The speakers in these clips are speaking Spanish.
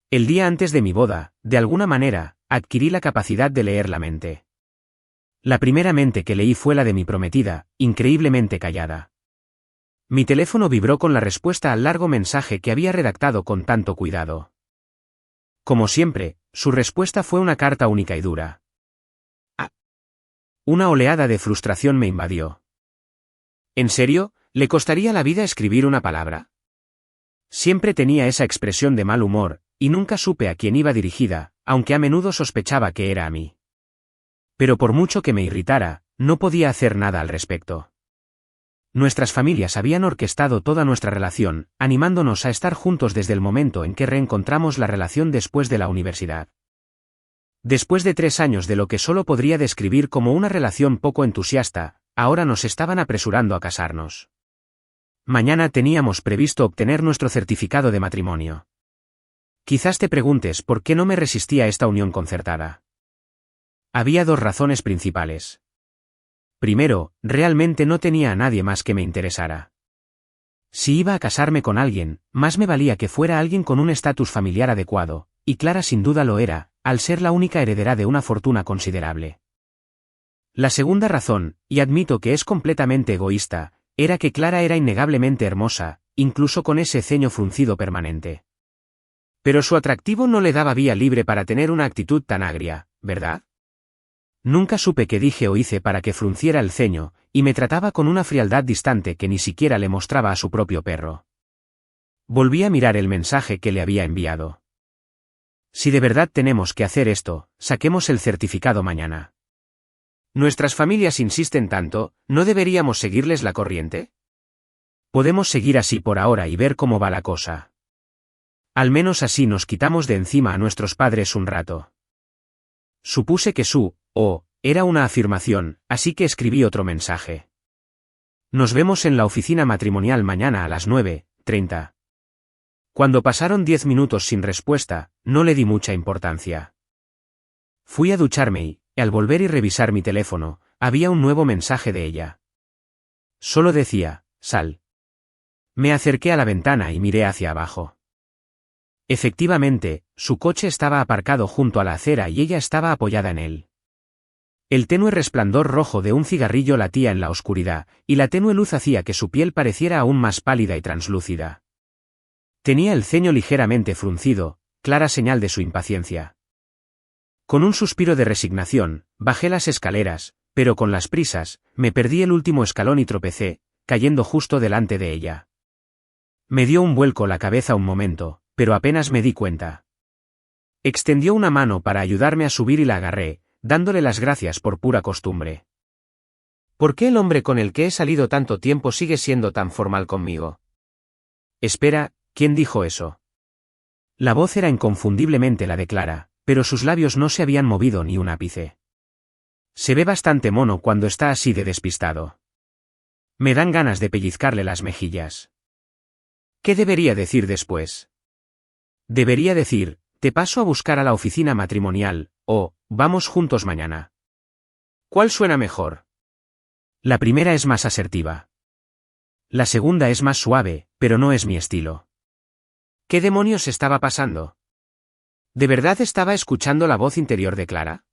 El día antes de mi boda, de alguna manera, adquirí la capacidad de leer la mente. La primera mente que leí fue la de mi prometida, increíblemente callada. Mi teléfono vibró con la respuesta al largo mensaje que había redactado con tanto cuidado. Como siempre, su respuesta fue una carta única y dura. Una oleada de frustración me invadió. ¿En serio? ¿Le costaría la vida escribir una palabra? Siempre tenía esa expresión de mal humor, y nunca supe a quién iba dirigida, aunque a menudo sospechaba que era a mí. Pero por mucho que me irritara, no podía hacer nada al respecto. Nuestras familias habían orquestado toda nuestra relación, animándonos a estar juntos desde el momento en que reencontramos la relación después de la universidad. Después de 3 años de lo que solo podría describir como una relación poco entusiasta, ahora nos estaban apresurando a casarnos. Mañana teníamos previsto obtener nuestro certificado de matrimonio. Quizás te preguntes por qué no me resistí a esta unión concertada. Había 2 razones principales. Primero, realmente no tenía a nadie más que me interesara. Si iba a casarme con alguien, más me valía que fuera alguien con un estatus familiar adecuado, y Clara sin duda lo era, al ser la única heredera de una fortuna considerable. La segunda razón, y admito que es completamente egoísta, era que Clara era innegablemente hermosa, incluso con ese ceño fruncido permanente. Pero su atractivo no le daba vía libre para tener una actitud tan agria, ¿verdad? Nunca supe qué dije o hice para que frunciera el ceño, y me trataba con una frialdad distante que ni siquiera le mostraba a su propio perro. Volví a mirar el mensaje que le había enviado. Si de verdad tenemos que hacer esto, saquemos el certificado mañana. Nuestras familias insisten tanto, ¿no deberíamos seguirles la corriente? Podemos seguir así por ahora y ver cómo va la cosa. Al menos así nos quitamos de encima a nuestros padres un rato. Supuse que era una afirmación, así que escribí otro mensaje. Nos vemos en la oficina matrimonial mañana a las 9:30. Cuando pasaron 10 minutos sin respuesta, no le di mucha importancia. Fui a ducharme y, al volver y revisar mi teléfono, había un nuevo mensaje de ella. Solo decía, sal. Me acerqué a la ventana y miré hacia abajo. Efectivamente, su coche estaba aparcado junto a la acera y ella estaba apoyada en él. El tenue resplandor rojo de un cigarrillo latía en la oscuridad, y la tenue luz hacía que su piel pareciera aún más pálida y translúcida. Tenía el ceño ligeramente fruncido, clara señal de su impaciencia. Con un suspiro de resignación, bajé las escaleras, pero con las prisas, me perdí el último escalón y tropecé, cayendo justo delante de ella. Me dio un vuelco la cabeza un momento, pero apenas me di cuenta. Extendió una mano para ayudarme a subir y la agarré, dándole las gracias por pura costumbre. ¿Por qué el hombre con el que he salido tanto tiempo sigue siendo tan formal conmigo? Espera, ¿quién dijo eso? La voz era inconfundiblemente la de Clara, pero sus labios no se habían movido ni un ápice. Se ve bastante mono cuando está así de despistado. Me dan ganas de pellizcarle las mejillas. ¿Qué debería decir después? Debería decir, te paso a buscar a la oficina matrimonial, o, vamos juntos mañana. ¿Cuál suena mejor? La primera es más asertiva. La segunda es más suave, pero no es mi estilo. ¿Qué demonios estaba pasando? ¿De verdad estaba escuchando la voz interior de Clara?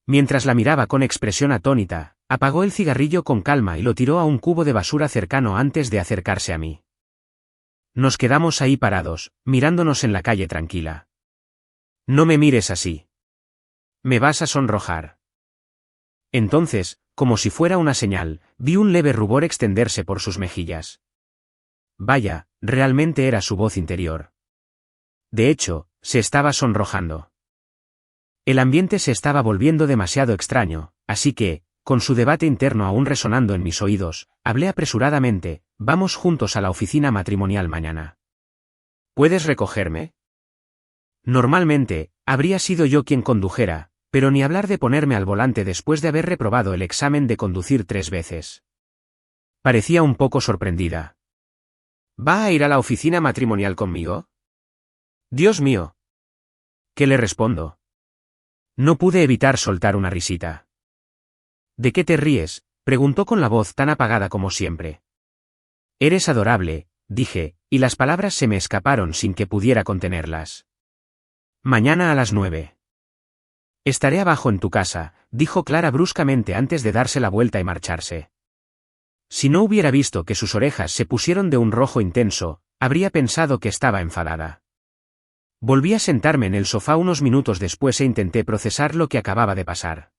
Mientras la miraba con expresión atónita, apagó el cigarrillo con calma y lo tiró a un cubo de basura cercano antes de acercarse a mí. Nos quedamos ahí parados, mirándonos en la calle tranquila. No me mires así. Me vas a sonrojar. Entonces, como si fuera una señal, vi un leve rubor extenderse por sus mejillas. Vaya, realmente era su voz interior. De hecho, se estaba sonrojando. El ambiente se estaba volviendo demasiado extraño, así que, con su debate interno aún resonando en mis oídos, hablé apresuradamente, vamos juntos a la oficina matrimonial mañana. ¿Puedes recogerme? Normalmente, habría sido yo quien condujera, pero ni hablar de ponerme al volante después de haber reprobado el examen de conducir 3 veces. Parecía un poco sorprendida. ¿Va a ir a la oficina matrimonial conmigo? Dios mío. ¿Qué le respondo? No pude evitar soltar una risita. ¿De qué te ríes?, preguntó con la voz tan apagada como siempre. Eres adorable, dije, y las palabras se me escaparon sin que pudiera contenerlas. Mañana a las 9. Estaré abajo en tu casa, dijo Clara bruscamente antes de darse la vuelta y marcharse. Si no hubiera visto que sus orejas se pusieron de un rojo intenso, habría pensado que estaba enfadada. Volví a sentarme en el sofá unos minutos después e intenté procesar lo que acababa de pasar.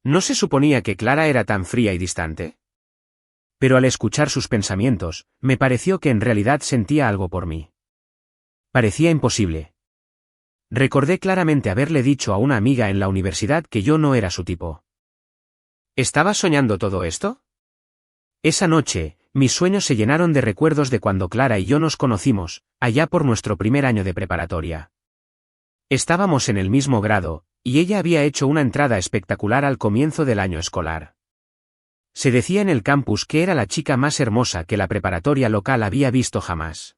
¿No se suponía que Clara era tan fría y distante? Pero al escuchar sus pensamientos, me pareció que en realidad sentía algo por mí. Parecía imposible. Recordé claramente haberle dicho a una amiga en la universidad que yo no era su tipo. ¿Estabas soñando todo esto? Esa noche, mis sueños se llenaron de recuerdos de cuando Clara y yo nos conocimos, allá por nuestro primer año de preparatoria. Estábamos en el mismo grado, y ella había hecho una entrada espectacular al comienzo del año escolar. Se decía en el campus que era la chica más hermosa que la preparatoria local había visto jamás.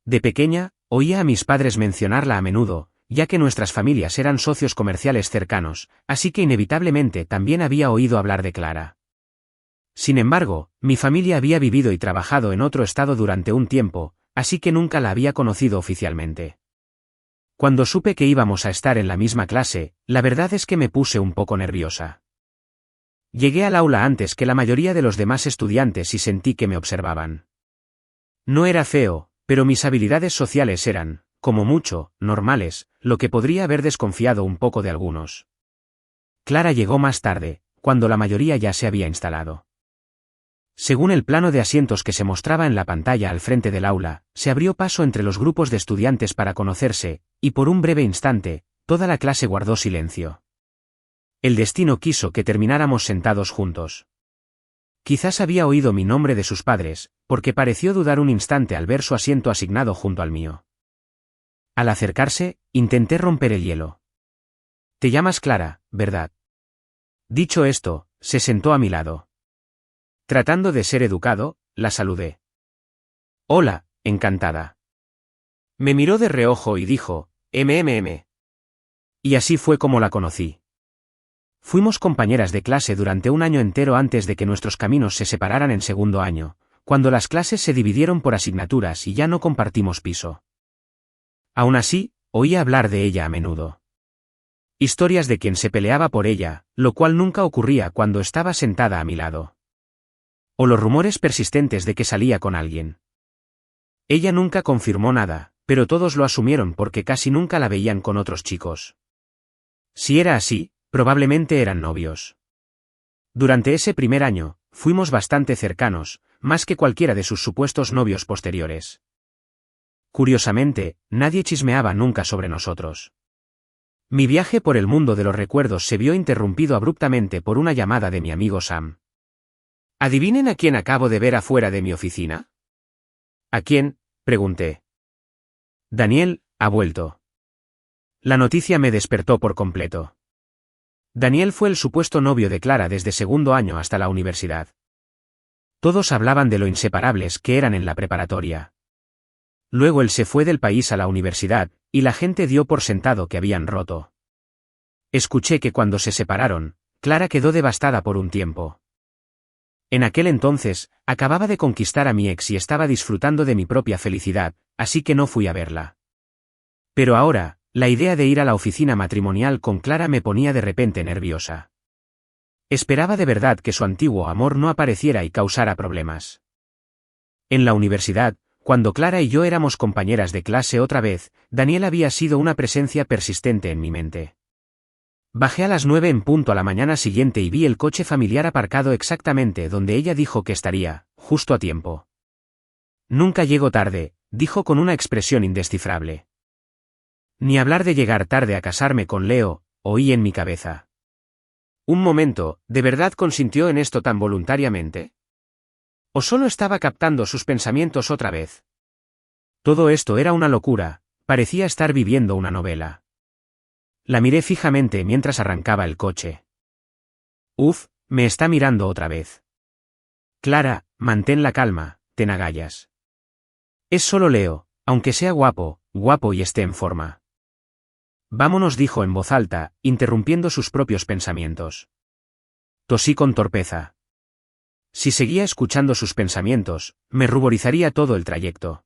De pequeña, oía a mis padres mencionarla a menudo, ya que nuestras familias eran socios comerciales cercanos, así que inevitablemente también había oído hablar de Clara. Sin embargo, mi familia había vivido y trabajado en otro estado durante un tiempo, así que nunca la había conocido oficialmente. Cuando supe que íbamos a estar en la misma clase, la verdad es que me puse un poco nerviosa. Llegué al aula antes que la mayoría de los demás estudiantes y sentí que me observaban. No era feo, pero mis habilidades sociales eran, como mucho, normales, lo que podría haber desconfiado un poco de algunos. Clara llegó más tarde, cuando la mayoría ya se había instalado. Según el plano de asientos que se mostraba en la pantalla al frente del aula, se abrió paso entre los grupos de estudiantes para conocerse, y por un breve instante, toda la clase guardó silencio. El destino quiso que termináramos sentados juntos. Quizás había oído mi nombre de sus padres, porque pareció dudar un instante al ver su asiento asignado junto al mío. Al acercarse, intenté romper el hielo. «Te llamas Clara, ¿verdad?» Dicho esto, se sentó a mi lado. Tratando de ser educado, la saludé. «Hola, encantada». Me miró de reojo y dijo, «MMM». Y así fue como la conocí. Fuimos compañeras de clase durante un año entero antes de que nuestros caminos se separaran en segundo año, cuando las clases se dividieron por asignaturas y ya no compartimos piso. Aún así, oía hablar de ella a menudo. Historias de quien se peleaba por ella, lo cual nunca ocurría cuando estaba sentada a mi lado. O los rumores persistentes de que salía con alguien. Ella nunca confirmó nada, pero todos lo asumieron porque casi nunca la veían con otros chicos. Si era así, probablemente eran novios. Durante ese primer año, fuimos bastante cercanos, más que cualquiera de sus supuestos novios posteriores. Curiosamente, nadie chismeaba nunca sobre nosotros. Mi viaje por el mundo de los recuerdos se vio interrumpido abruptamente por una llamada de mi amigo Sam. ¿Adivinen a quién acabo de ver afuera de mi oficina? ¿A quién?, pregunté. Daniel, ha vuelto. La noticia me despertó por completo. Daniel fue el supuesto novio de Clara desde segundo año hasta la universidad. Todos hablaban de lo inseparables que eran en la preparatoria. Luego él se fue del país a la universidad, y la gente dio por sentado que habían roto. Escuché que cuando se separaron, Clara quedó devastada por un tiempo. En aquel entonces, acababa de conquistar a mi ex y estaba disfrutando de mi propia felicidad, así que no fui a verla. Pero ahora, la idea de ir a la oficina matrimonial con Clara me ponía de repente nerviosa. Esperaba de verdad que su antiguo amor no apareciera y causara problemas. En la universidad, cuando Clara y yo éramos compañeras de clase otra vez, Daniel había sido una presencia persistente en mi mente. Bajé a las 9 en punto a la mañana siguiente y vi el coche familiar aparcado exactamente donde ella dijo que estaría, justo a tiempo. Nunca llego tarde, dijo con una expresión indescifrable. Ni hablar de llegar tarde a casarme con Leo, oí en mi cabeza. Un momento, ¿de verdad consintió en esto tan voluntariamente? ¿O solo estaba captando sus pensamientos otra vez? Todo esto era una locura, parecía estar viviendo una novela. La miré fijamente mientras arrancaba el coche. Uf, me está mirando otra vez. Clara, mantén la calma, ten agallas. Es solo Leo, aunque sea guapo y esté en forma. Vámonos, dijo en voz alta, interrumpiendo sus propios pensamientos. Tosí con torpeza. Si seguía escuchando sus pensamientos, me ruborizaría todo el trayecto.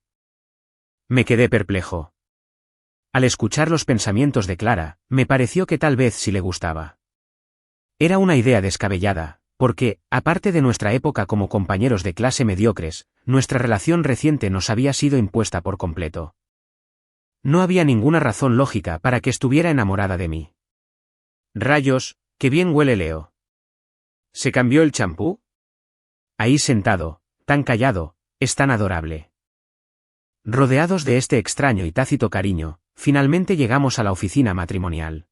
Me quedé perplejo. Al escuchar los pensamientos de Clara, me pareció que tal vez sí le gustaba. Era una idea descabellada, porque, aparte de nuestra época como compañeros de clase mediocres, nuestra relación reciente nos había sido impuesta por completo. No había ninguna razón lógica para que estuviera enamorada de mí. Rayos, qué bien huele Leo. ¿Se cambió el champú? Ahí sentado, tan callado, es tan adorable. Rodeados de este extraño y tácito cariño, finalmente llegamos a la oficina matrimonial.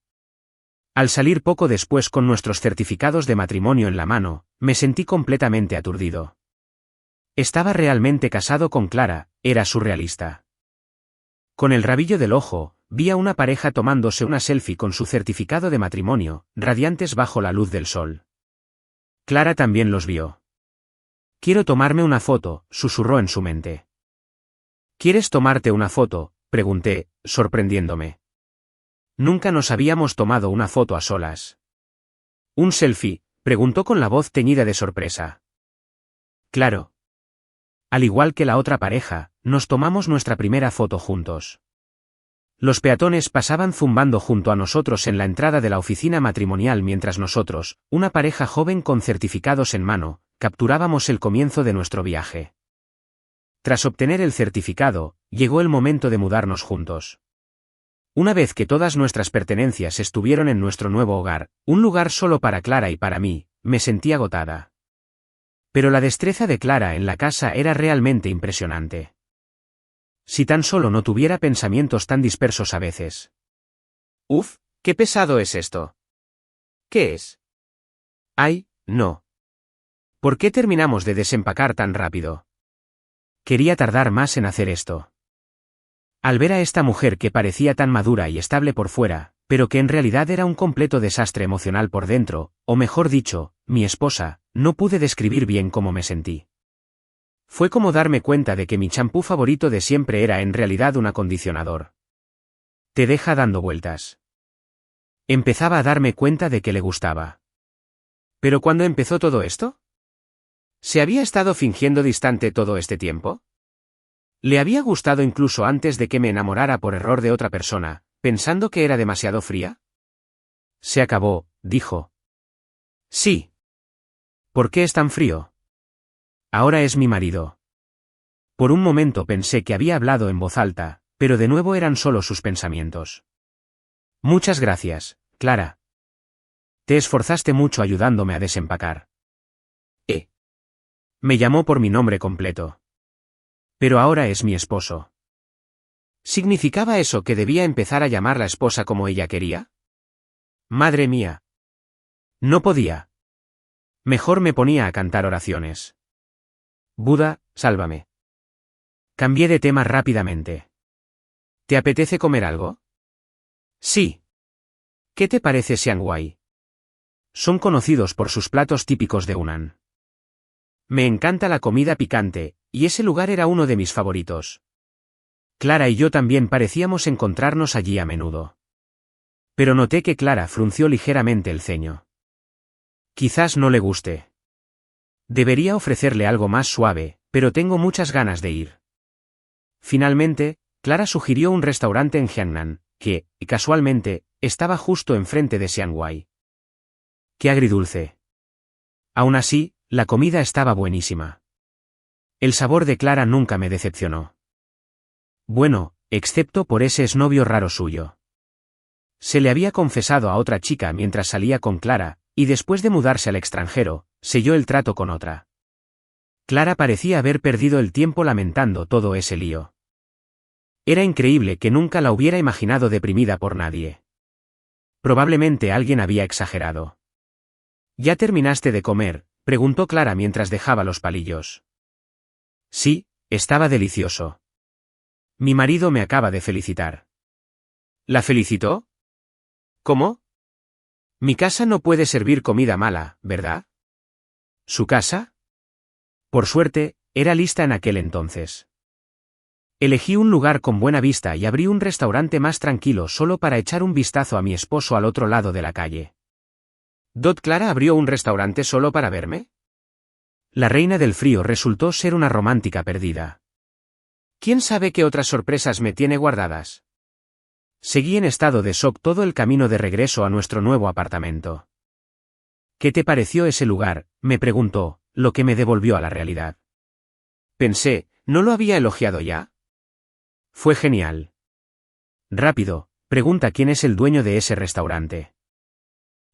Al salir poco después con nuestros certificados de matrimonio en la mano, me sentí completamente aturdido. Estaba realmente casado con Clara, era surrealista. Con el rabillo del ojo, vi a una pareja tomándose una selfie con su certificado de matrimonio, radiantes bajo la luz del sol. Clara también los vio. «Quiero tomarme una foto», susurró en su mente. «¿Quieres tomarte una foto?», pregunté, sorprendiéndome. Nunca nos habíamos tomado una foto a solas. «¿Un selfie?», preguntó con la voz teñida de sorpresa. «Claro». Al igual que la otra pareja, nos tomamos nuestra primera foto juntos. Los peatones pasaban zumbando junto a nosotros en la entrada de la oficina matrimonial mientras nosotros, una pareja joven con certificados en mano, capturábamos el comienzo de nuestro viaje. Tras obtener el certificado, llegó el momento de mudarnos juntos. Una vez que todas nuestras pertenencias estuvieron en nuestro nuevo hogar, un lugar solo para Clara y para mí, me sentí agotada. Pero la destreza de Clara en la casa era realmente impresionante. Si tan solo no tuviera pensamientos tan dispersos a veces. Uf, qué pesado es esto. ¿Qué es? Ay, no. ¿Por qué terminamos de desempacar tan rápido? Quería tardar más en hacer esto. Al ver a esta mujer que parecía tan madura y estable por fuera, pero que en realidad era un completo desastre emocional por dentro, o mejor dicho, mi esposa, no pude describir bien cómo me sentí. Fue como darme cuenta de que mi champú favorito de siempre era en realidad un acondicionador. Te deja dando vueltas. Empezaba a darme cuenta de que le gustaba. ¿Pero cuándo empezó todo esto? ¿Se había estado fingiendo distante todo este tiempo? ¿Le había gustado incluso antes de que me enamorara por error de otra persona, pensando que era demasiado fría? Se acabó, dijo. Sí. ¿Por qué es tan frío? Ahora es mi marido. Por un momento pensé que había hablado en voz alta, pero de nuevo eran solo sus pensamientos. Muchas gracias, Clara. Te esforzaste mucho ayudándome a desempacar. Me llamó por mi nombre completo. Pero ahora es mi esposo. ¿Significaba eso que debía empezar a llamarla esposa como ella quería? Madre mía. No podía. Mejor me ponía a cantar oraciones. Buda, sálvame. Cambié de tema rápidamente. ¿Te apetece comer algo? Sí. ¿Qué te parece Xiangwai? Son conocidos por sus platos típicos de Hunan. Me encanta la comida picante, y ese lugar era uno de mis favoritos. Clara y yo también parecíamos encontrarnos allí a menudo. Pero noté que Clara frunció ligeramente el ceño. Quizás no le guste. Debería ofrecerle algo más suave, pero tengo muchas ganas de ir. Finalmente, Clara sugirió un restaurante en Jiangnan, que, casualmente, estaba justo enfrente de Xiangwai. Qué agridulce. Aún así, la comida estaba buenísima. El sabor de Clara nunca me decepcionó. Bueno, excepto por ese exnovio raro suyo. Se le había confesado a otra chica mientras salía con Clara, y después de mudarse al extranjero, selló el trato con otra. Clara parecía haber perdido el tiempo lamentando todo ese lío. Era increíble que nunca la hubiera imaginado deprimida por nadie. Probablemente alguien había exagerado. ¿Ya terminaste de comer?, preguntó Clara mientras dejaba los palillos. Sí, estaba delicioso. Mi marido me acaba de felicitar. ¿La felicitó? ¿Cómo? Mi casa no puede servir comida mala, ¿verdad? ¿Su casa? Por suerte, era lista en aquel entonces. Elegí un lugar con buena vista y abrí un restaurante más tranquilo solo para echar un vistazo a mi esposo al otro lado de la calle. ¿Clara abrió un restaurante solo para verme? La reina del frío resultó ser una romántica perdida. ¿Quién sabe qué otras sorpresas me tiene guardadas? Seguí en estado de shock todo el camino de regreso a nuestro nuevo apartamento. ¿Qué te pareció ese lugar?, me preguntó, lo que me devolvió a la realidad. Pensé, ¿no lo había elogiado ya? Fue genial. Rápido, pregunta quién es el dueño de ese restaurante.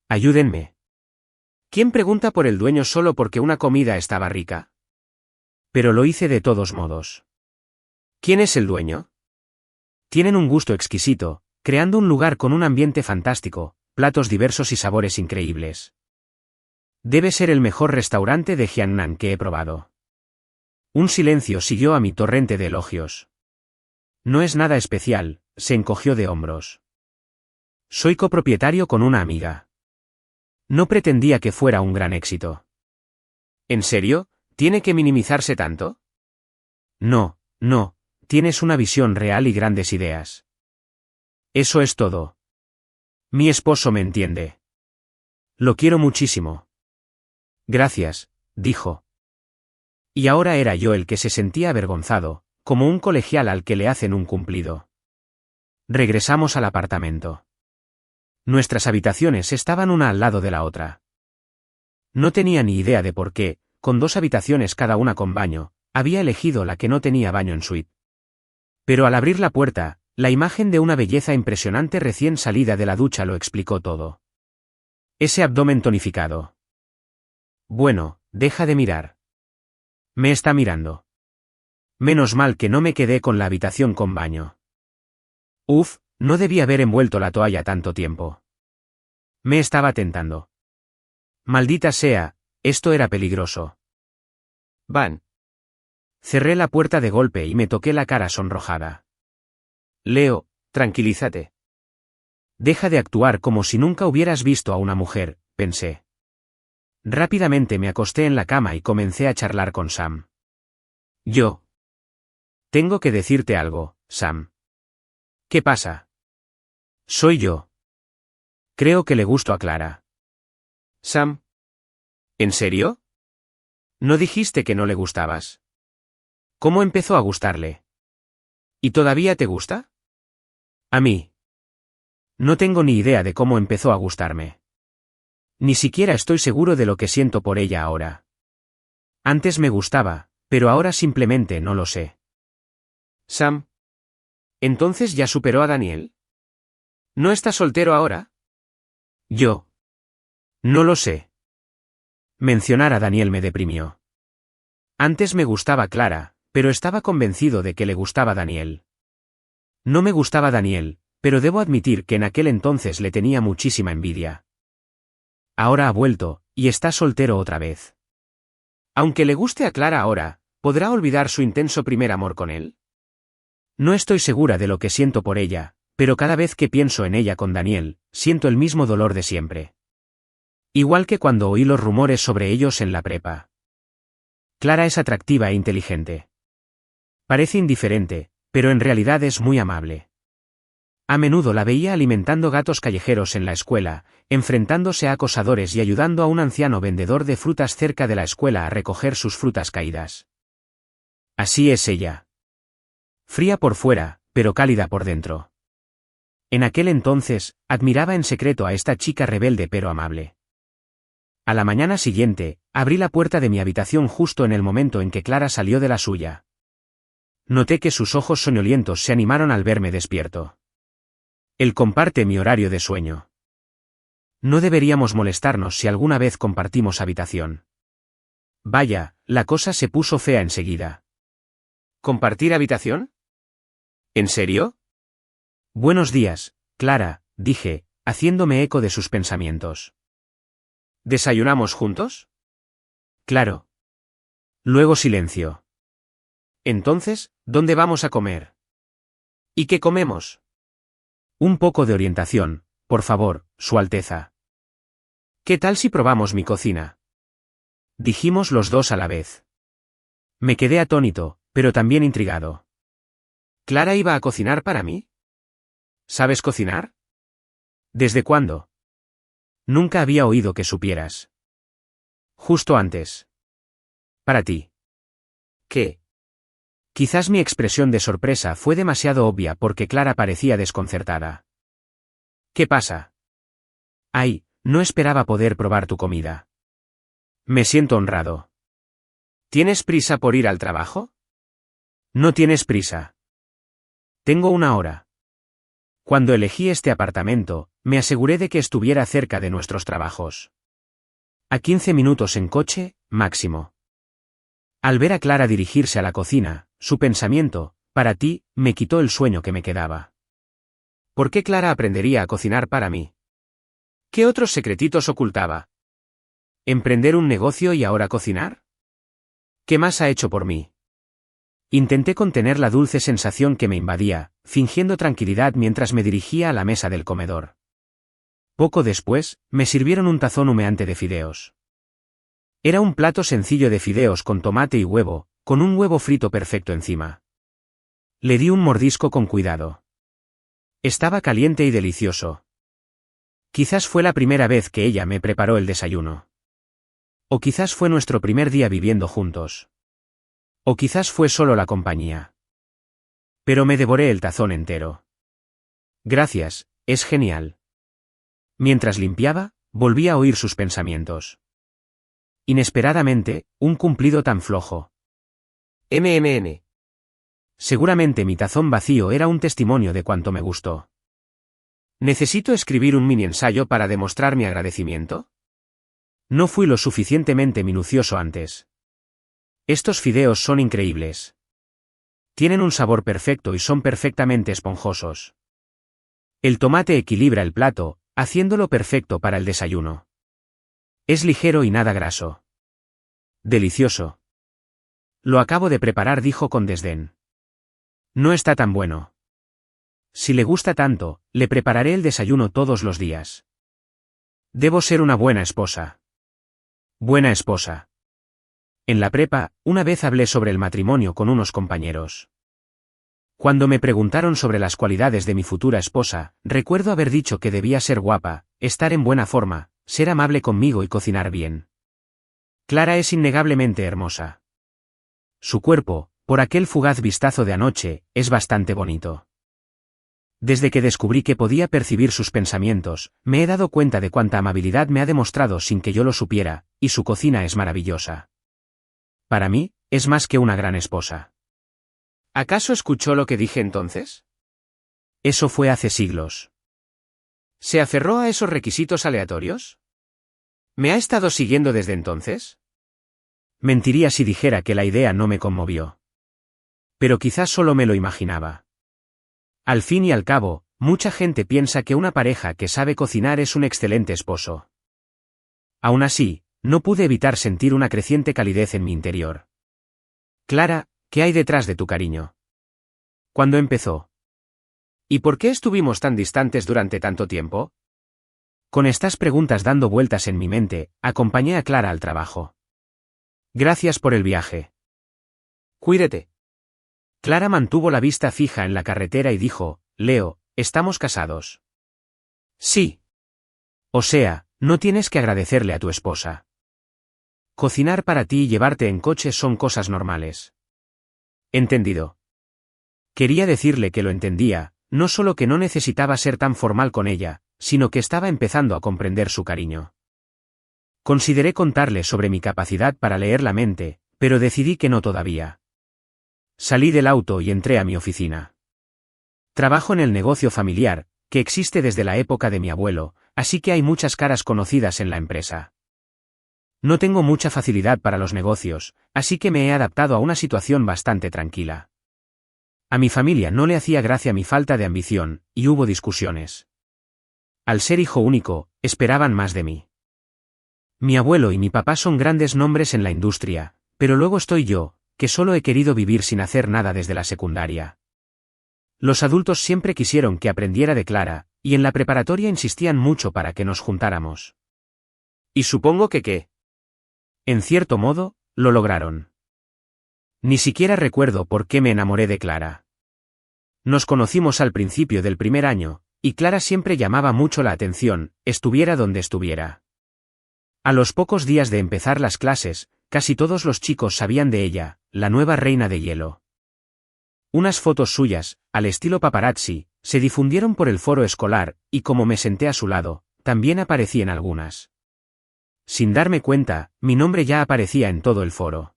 Ayúdenme. ¿Quién pregunta por el dueño solo porque una comida estaba rica? Pero lo hice de todos modos. ¿Quién es el dueño? Tienen un gusto exquisito, creando un lugar con un ambiente fantástico, platos diversos y sabores increíbles. Debe ser el mejor restaurante de Jiangnan que he probado. Un silencio siguió a mi torrente de elogios. No es nada especial, se encogió de hombros. Soy copropietario con una amiga. No pretendía que fuera un gran éxito. ¿En serio? ¿Tiene que minimizarse tanto? No, no, tienes una visión real y grandes ideas. Eso es todo. Mi esposo me entiende. Lo quiero muchísimo. Gracias, dijo. Y ahora era yo el que se sentía avergonzado, como un colegial al que le hacen un cumplido. Regresamos al apartamento. Nuestras habitaciones estaban una al lado de la otra. No tenía ni idea de por qué, con 2 habitaciones cada una con baño, había elegido la que no tenía baño en suite. Pero al abrir la puerta, la imagen de una belleza impresionante recién salida de la ducha lo explicó todo. Ese abdomen tonificado. Bueno, deja de mirar. Me está mirando. Menos mal que no me quedé con la habitación con baño. Uf, no debí haber envuelto la toalla tanto tiempo. Me estaba tentando. Maldita sea, esto era peligroso. Van. Cerré la puerta de golpe y me toqué la cara sonrojada. Leo, tranquilízate. Deja de actuar como si nunca hubieras visto a una mujer, pensé. Rápidamente me acosté en la cama y comencé a charlar con Sam. Yo. Tengo que decirte algo, Sam. ¿Qué pasa? Soy yo. Creo que le gusto a Clara. Sam. ¿En serio? ¿No dijiste que no le gustabas? ¿Cómo empezó a gustarle? ¿Y todavía te gusta? A mí. No tengo ni idea de cómo empezó a gustarme. Ni siquiera estoy seguro de lo que siento por ella ahora. Antes me gustaba, pero ahora simplemente no lo sé. Sam. ¿Entonces ya superó a Daniel? ¿No está soltero ahora? Yo. No lo sé. Mencionar a Daniel me deprimió. Antes me gustaba Clara, pero estaba convencido de que le gustaba Daniel. No me gustaba Daniel, pero debo admitir que en aquel entonces le tenía muchísima envidia. Ahora ha vuelto, y está soltero otra vez. Aunque le guste a Clara ahora, ¿podrá olvidar su intenso primer amor con él? No estoy segura de lo que siento por ella, pero cada vez que pienso en ella con Daniel, siento el mismo dolor de siempre. Igual que cuando oí los rumores sobre ellos en la prepa. Clara es atractiva e inteligente. Parece indiferente, pero en realidad es muy amable. A menudo la veía alimentando gatos callejeros en la escuela, enfrentándose a acosadores y ayudando a un anciano vendedor de frutas cerca de la escuela a recoger sus frutas caídas. Así es ella. Fría por fuera, pero cálida por dentro. En aquel entonces, admiraba en secreto a esta chica rebelde pero amable. A la mañana siguiente, abrí la puerta de mi habitación justo en el momento en que Clara salió de la suya. Noté que sus ojos soñolientos se animaron al verme despierto. Él comparte mi horario de sueño. No deberíamos molestarnos si alguna vez compartimos habitación. Vaya, la cosa se puso fea enseguida. ¿Compartir habitación? ¿En serio? Buenos días, Clara, dije, haciéndome eco de sus pensamientos. ¿Desayunamos juntos? Claro. Luego silencio. Entonces, ¿dónde vamos a comer? ¿Y qué comemos? Un poco de orientación, por favor, Su Alteza. ¿Qué tal si probamos mi cocina? Dijimos los dos a la vez. Me quedé atónito, pero también intrigado. ¿Clara iba a cocinar para mí? ¿Sabes cocinar? ¿Desde cuándo? Nunca había oído que supieras. Justo antes. Para ti. ¿Qué? Quizás mi expresión de sorpresa fue demasiado obvia porque Clara parecía desconcertada. ¿Qué pasa? Ay, no esperaba poder probar tu comida. Me siento honrado. ¿Tienes prisa por ir al trabajo? No tienes prisa. Tengo una hora. Cuando elegí este apartamento, me aseguré de que estuviera cerca de nuestros trabajos. A 15 minutos en coche, máximo. Al ver a Clara dirigirse a la cocina, su pensamiento, para ti, me quitó el sueño que me quedaba. ¿Por qué Clara aprendería a cocinar para mí? ¿Qué otros secretitos ocultaba? ¿Emprender un negocio y ahora cocinar? ¿Qué más ha hecho por mí? Intenté contener la dulce sensación que me invadía, fingiendo tranquilidad mientras me dirigía a la mesa del comedor. Poco después, me sirvieron un tazón humeante de fideos. Era un plato sencillo de fideos con tomate y huevo, con un huevo frito perfecto encima. Le di un mordisco con cuidado. Estaba caliente y delicioso. Quizás fue la primera vez que ella me preparó el desayuno. O quizás fue nuestro primer día viviendo juntos. O quizás fue solo la compañía. Pero me devoré el tazón entero. Gracias, es genial. Mientras limpiaba, volví a oír sus pensamientos. Inesperadamente, un cumplido tan flojo. MMN. Seguramente mi tazón vacío era un testimonio de cuánto me gustó. ¿Necesito escribir un mini ensayo para demostrar mi agradecimiento? No fui lo suficientemente minucioso antes. Estos fideos son increíbles. Tienen un sabor perfecto y son perfectamente esponjosos. El tomate equilibra el plato, haciéndolo perfecto para el desayuno. Es ligero y nada graso. Delicioso. Lo acabo de preparar, dijo con desdén. No está tan bueno. Si le gusta tanto, le prepararé el desayuno todos los días. Debo ser una buena esposa. Buena esposa. En la prepa, una vez hablé sobre el matrimonio con unos compañeros. Cuando me preguntaron sobre las cualidades de mi futura esposa, recuerdo haber dicho que debía ser guapa, estar en buena forma, ser amable conmigo y cocinar bien. Clara es innegablemente hermosa. Su cuerpo, por aquel fugaz vistazo de anoche, es bastante bonito. Desde que descubrí que podía percibir sus pensamientos, me he dado cuenta de cuánta amabilidad me ha demostrado sin que yo lo supiera, y su cocina es maravillosa. Para mí, es más que una gran esposa. ¿Acaso escuchó lo que dije entonces? Eso fue hace siglos. ¿Se aferró a esos requisitos aleatorios? ¿Me ha estado siguiendo desde entonces? Mentiría si dijera que la idea no me conmovió. Pero quizás solo me lo imaginaba. Al fin y al cabo, mucha gente piensa que una pareja que sabe cocinar es un excelente esposo. Aún así, no pude evitar sentir una creciente calidez en mi interior. Clara, ¿qué hay detrás de tu cariño? ¿Cuándo empezó? ¿Y por qué estuvimos tan distantes durante tanto tiempo? Con estas preguntas dando vueltas en mi mente, acompañé a Clara al trabajo. Gracias por el viaje. Cuídate. Clara mantuvo la vista fija en la carretera y dijo, Leo, ¿estamos casados? Sí. O sea, no tienes que agradecerle a tu esposa. Cocinar para ti y llevarte en coche son cosas normales. Entendido. Quería decirle que lo entendía, no solo que no necesitaba ser tan formal con ella, sino que estaba empezando a comprender su cariño. Consideré contarle sobre mi capacidad para leer la mente, pero decidí que no todavía. Salí del auto y entré a mi oficina. Trabajo en el negocio familiar, que existe desde la época de mi abuelo, así que hay muchas caras conocidas en la empresa. No tengo mucha facilidad para los negocios, así que me he adaptado a una situación bastante tranquila. A mi familia no le hacía gracia mi falta de ambición, y hubo discusiones. Al ser hijo único, esperaban más de mí. Mi abuelo y mi papá son grandes nombres en la industria, pero luego estoy yo, que solo he querido vivir sin hacer nada desde la secundaria. Los adultos siempre quisieron que aprendiera de Clara, y en la preparatoria insistían mucho para que nos juntáramos. Y supongo que ¿qué? En cierto modo, lo lograron. Ni siquiera recuerdo por qué me enamoré de Clara. Nos conocimos al principio del primer año, y Clara siempre llamaba mucho la atención, estuviera donde estuviera. A los pocos días de empezar las clases, casi todos los chicos sabían de ella, la nueva reina de hielo. Unas fotos suyas, al estilo paparazzi, se difundieron por el foro escolar, y como me senté a su lado, también aparecí en algunas. Sin darme cuenta, mi nombre ya aparecía en todo el foro.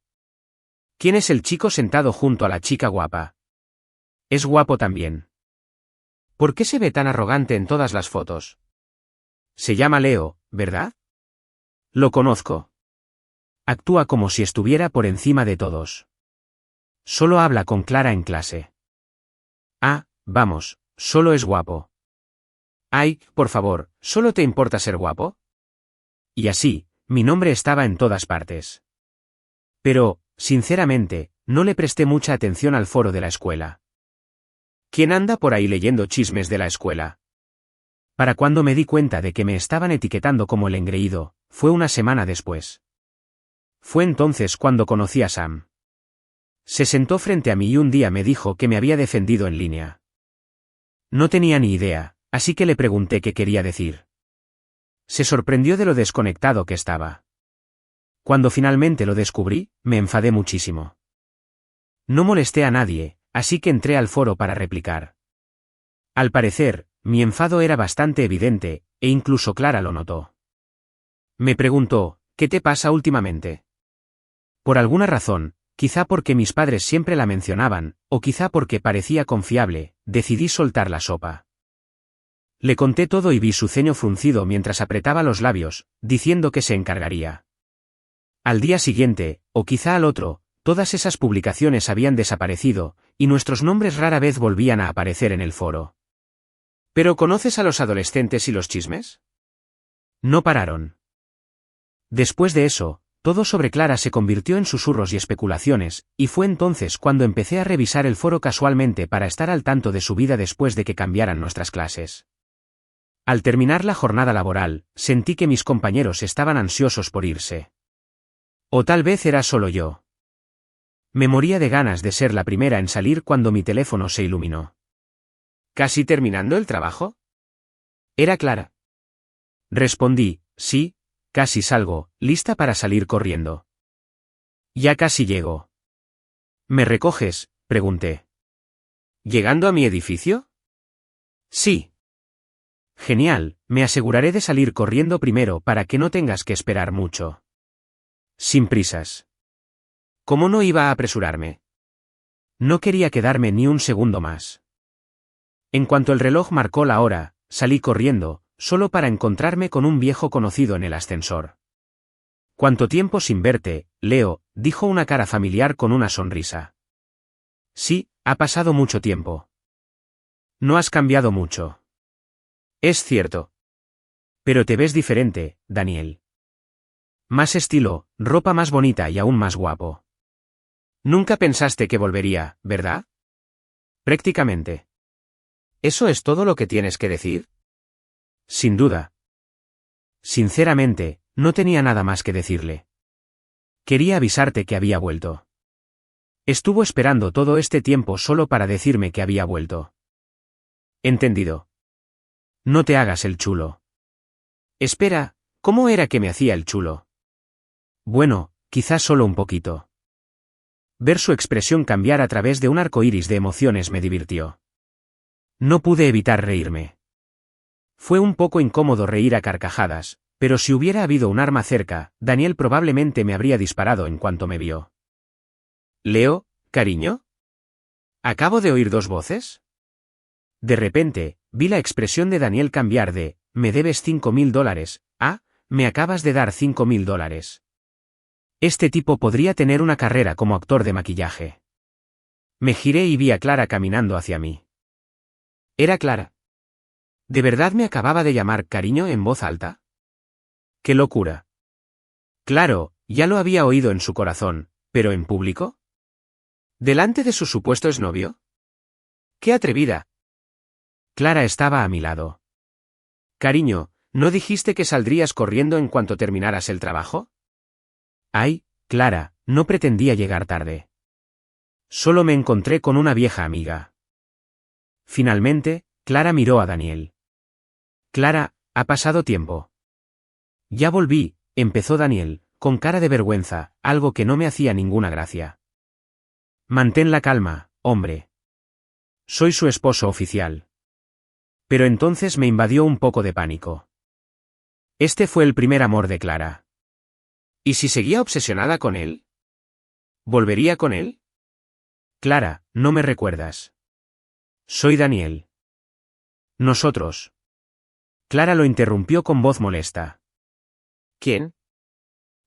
¿Quién es el chico sentado junto a la chica guapa? Es guapo también. ¿Por qué se ve tan arrogante en todas las fotos? Se llama Leo, ¿verdad? Lo conozco. Actúa como si estuviera por encima de todos. Solo habla con Clara en clase. Ah, vamos, solo es guapo. Ay, por favor, ¿solo te importa ser guapo? Y así, mi nombre estaba en todas partes. Pero, sinceramente, no le presté mucha atención al foro de la escuela. ¿Quién anda por ahí leyendo chismes de la escuela? Para cuando me di cuenta de que me estaban etiquetando como el engreído, fue una semana después. Fue entonces cuando conocí a Sam. Se sentó frente a mí y un día me dijo que me había defendido en línea. No tenía ni idea, así que le pregunté qué quería decir. Se sorprendió de lo desconectado que estaba. Cuando finalmente lo descubrí, me enfadé muchísimo. No molesté a nadie, así que entré al foro para replicar. Al parecer, mi enfado era bastante evidente, e incluso Clara lo notó. Me preguntó, ¿qué te pasa últimamente? Por alguna razón, quizá porque mis padres siempre la mencionaban, o quizá porque parecía confiable, decidí soltar la sopa. Le conté todo y vi su ceño fruncido mientras apretaba los labios, diciendo que se encargaría. Al día siguiente, o quizá al otro, todas esas publicaciones habían desaparecido, y nuestros nombres rara vez volvían a aparecer en el foro. ¿Pero conoces a los adolescentes y los chismes? No pararon. Después de eso, todo sobre Clara se convirtió en susurros y especulaciones, y fue entonces cuando empecé a revisar el foro casualmente para estar al tanto de su vida después de que cambiaran nuestras clases. Al terminar la jornada laboral, sentí que mis compañeros estaban ansiosos por irse. O tal vez era solo yo. Me moría de ganas de ser la primera en salir cuando mi teléfono se iluminó. ¿Casi terminando el trabajo? Era Clara. Respondí, sí, casi salgo, lista para salir corriendo. Ya casi llego. ¿Me recoges?, pregunté. ¿Llegando a mi edificio? Sí. Genial, me aseguraré de salir corriendo primero para que no tengas que esperar mucho. Sin prisas. ¿Cómo no iba a apresurarme? No quería quedarme ni un segundo más. En cuanto el reloj marcó la hora, salí corriendo, solo para encontrarme con un viejo conocido en el ascensor. ¿Cuánto tiempo sin verte, Leo?, dijo una cara familiar con una sonrisa. Sí, ha pasado mucho tiempo. No has cambiado mucho. Es cierto. Pero te ves diferente, Daniel. Más estilo, ropa más bonita y aún más guapo. Nunca pensaste que volvería, ¿verdad? Prácticamente. ¿Eso es todo lo que tienes que decir? Sin duda. Sinceramente, no tenía nada más que decirle. Quería avisarte que había vuelto. Estuvo esperando todo este tiempo solo para decirme que había vuelto. Entendido. No te hagas el chulo. Espera, ¿cómo era que me hacía el chulo? Bueno, quizás solo un poquito. Ver su expresión cambiar a través de un arco iris de emociones me divirtió. No pude evitar reírme. Fue un poco incómodo reír a carcajadas, pero si hubiera habido un arma cerca, Daniel probablemente me habría disparado en cuanto me vio. ¿Leo, cariño? ¿Acabo de oír dos voces? De repente, vi la expresión de Daniel cambiar de, me debes $5.000, a, me acabas de dar $5.000. Este tipo podría tener una carrera como actor de maquillaje. Me giré y vi a Clara caminando hacia mí. Era Clara. ¿De verdad me acababa de llamar cariño en voz alta? ¡Qué locura! Claro, ya lo había oído en su corazón, pero ¿en público? ¿Delante de su supuesto exnovio? ¡Qué atrevida! Clara estaba a mi lado. Cariño, ¿no dijiste que saldrías corriendo en cuanto terminaras el trabajo? Ay, Clara, no pretendía llegar tarde. Solo me encontré con una vieja amiga. Finalmente, Clara miró a Daniel. Clara, ha pasado tiempo. Ya volví, empezó Daniel, con cara de vergüenza, algo que no me hacía ninguna gracia. Mantén la calma, hombre. soy su esposo oficial. Pero entonces me invadió un poco de pánico. Este fue el primer amor de Clara. ¿Y si seguía obsesionada con él? ¿Volvería con él? Clara, no me recuerdas. Soy Daniel. Nosotros. Clara lo interrumpió con voz molesta. ¿Quién?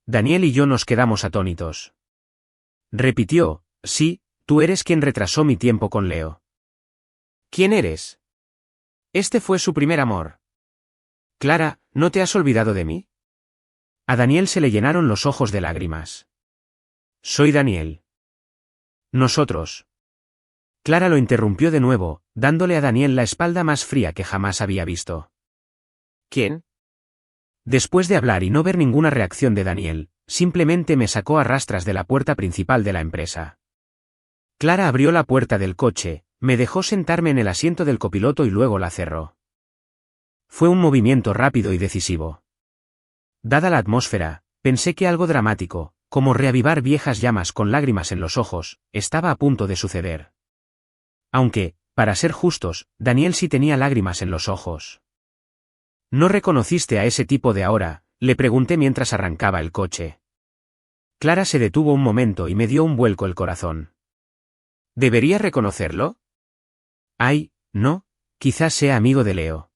Daniel y yo nos quedamos atónitos. Repitió, sí, tú eres quien retrasó mi tiempo con Leo. ¿Quién eres? Este fue su primer amor. Clara, ¿no te has olvidado de mí? A Daniel se le llenaron los ojos de lágrimas. Soy Daniel. Nosotros. Clara lo interrumpió de nuevo, dándole a Daniel la espalda más fría que jamás había visto. ¿Quién? Después de hablar y no ver ninguna reacción de Daniel, simplemente me sacó a rastras de la puerta principal de la empresa. Clara abrió la puerta del coche, me dejó sentarme en el asiento del copiloto y luego la cerró. Fue un movimiento rápido y decisivo. Dada la atmósfera, pensé que algo dramático, como reavivar viejas llamas con lágrimas en los ojos, estaba a punto de suceder. Aunque, para ser justos, Daniel sí tenía lágrimas en los ojos. ¿No reconociste a ese tipo de ahora?, le pregunté mientras arrancaba el coche. Clara se detuvo un momento y me dio un vuelco el corazón. ¿Debería reconocerlo? Ay, no, quizás sea amigo de Leo.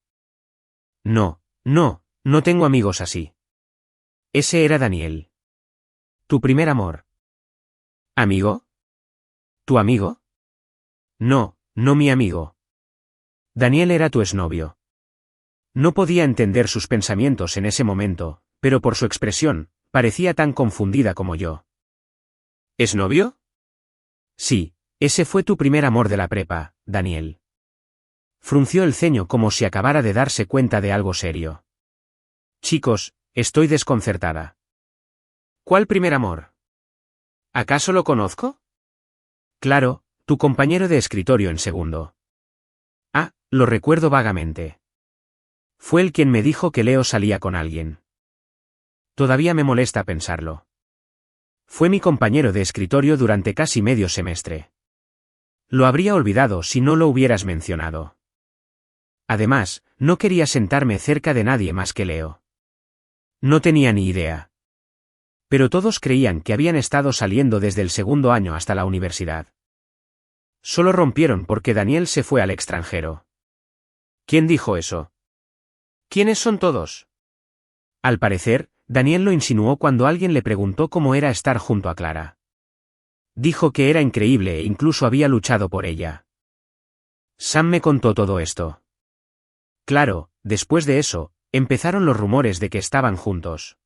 No tengo amigos así. Ese era Daniel. Tu primer amor. ¿Amigo? ¿Tu amigo? No mi amigo. Daniel era tu exnovio. No podía entender sus pensamientos en ese momento, pero por su expresión, parecía tan confundida como yo. ¿Exnovio? Sí, ese fue tu primer amor de la prepa, Daniel. Frunció el ceño como si acabara de darse cuenta de algo serio. Chicos, estoy desconcertada. ¿Cuál primer amor? ¿Acaso lo conozco? Claro, tu compañero de escritorio en segundo. Ah, lo recuerdo vagamente. Fue él quien me dijo que Leo salía con alguien. Todavía me molesta pensarlo. Fue mi compañero de escritorio durante casi medio semestre. Lo habría olvidado si no lo hubieras mencionado. Además, no quería sentarme cerca de nadie más que Leo. No tenía ni idea. Pero todos creían que habían estado saliendo desde el segundo año hasta la universidad. Solo rompieron porque Daniel se fue al extranjero. ¿Quién dijo eso? ¿Quiénes son todos? Al parecer, Daniel lo insinuó cuando alguien le preguntó cómo era estar junto a Clara. Dijo que era increíble e incluso había luchado por ella. Sam me contó todo esto. Claro, después de eso, empezaron los rumores de que estaban juntos.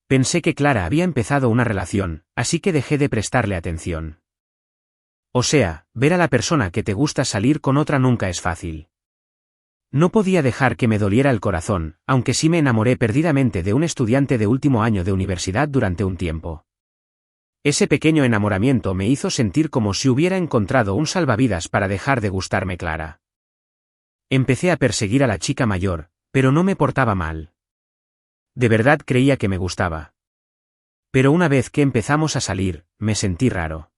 Pensé que Clara había empezado una relación, así que dejé de prestarle atención. O sea, ver a la persona que te gusta salir con otra nunca es fácil. No podía dejar que me doliera el corazón, aunque sí me enamoré perdidamente de un estudiante de último año de universidad durante un tiempo. Ese pequeño enamoramiento me hizo sentir como si hubiera encontrado un salvavidas para dejar de gustarme Clara. Empecé a perseguir a la chica mayor, pero no me portaba mal. De verdad creía que me gustaba. Pero una vez que empezamos a salir, me sentí raro.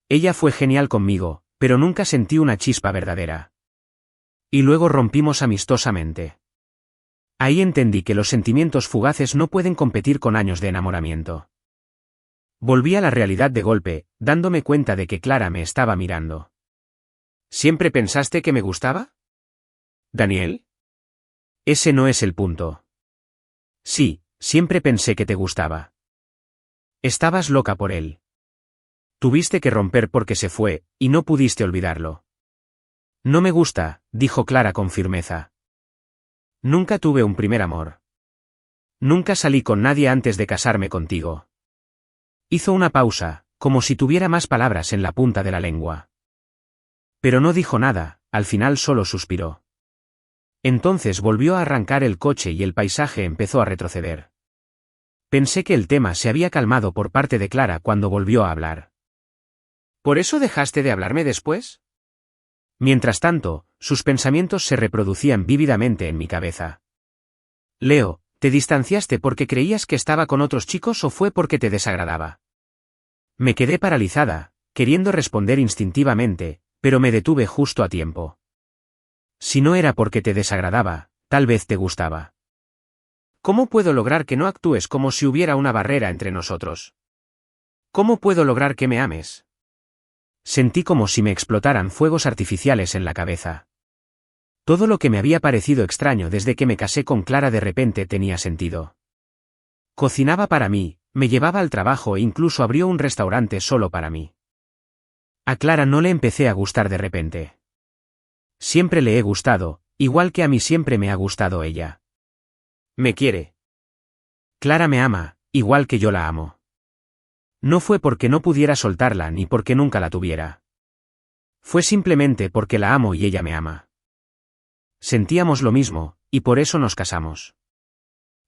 Ella fue genial conmigo, pero nunca sentí una chispa verdadera. Y luego rompimos amistosamente. Ahí entendí que los sentimientos fugaces no pueden competir con años de enamoramiento. Volví a la realidad de golpe, dándome cuenta de que Clara me estaba mirando. ¿Siempre pensaste que me gustaba? ¿Daniel? Ese no es el punto. Sí, siempre pensé que te gustaba. Estabas loca por él. Tuviste que romper porque se fue, y no pudiste olvidarlo. No me gusta, dijo Clara con firmeza. Nunca tuve un primer amor. Nunca salí con nadie antes de casarme contigo. Hizo una pausa, como si tuviera más palabras en la punta de la lengua. Pero no dijo nada, al final solo suspiró. Entonces volvió a arrancar el coche y el paisaje empezó a retroceder. Pensé que el tema se había calmado por parte de Clara cuando volvió a hablar. ¿Por eso dejaste de hablarme después? Mientras tanto, sus pensamientos se reproducían vívidamente en mi cabeza. Leo, ¿te distanciaste porque creías que estaba con otros chicos o fue porque te desagradaba? Me quedé paralizada, queriendo responder instintivamente, Pero me detuve justo a tiempo. Si no era porque te desagradaba, tal vez te gustaba. ¿Cómo puedo lograr que no actúes como si hubiera una barrera entre nosotros? ¿Cómo puedo lograr que me ames? Sentí como si me explotaran fuegos artificiales en la cabeza. Todo lo que me había parecido extraño desde que me casé con Clara de repente tenía sentido. Cocinaba para mí, me llevaba al trabajo e incluso abrió un restaurante solo para mí. A Clara no le empecé a gustar de repente. Siempre le he gustado, igual que a mí siempre me ha gustado ella. Me quiere. Clara me ama, igual que yo la amo. No fue porque no pudiera soltarla ni porque nunca la tuviera. Fue simplemente porque la amo y ella me ama. Sentíamos lo mismo, y por eso nos casamos.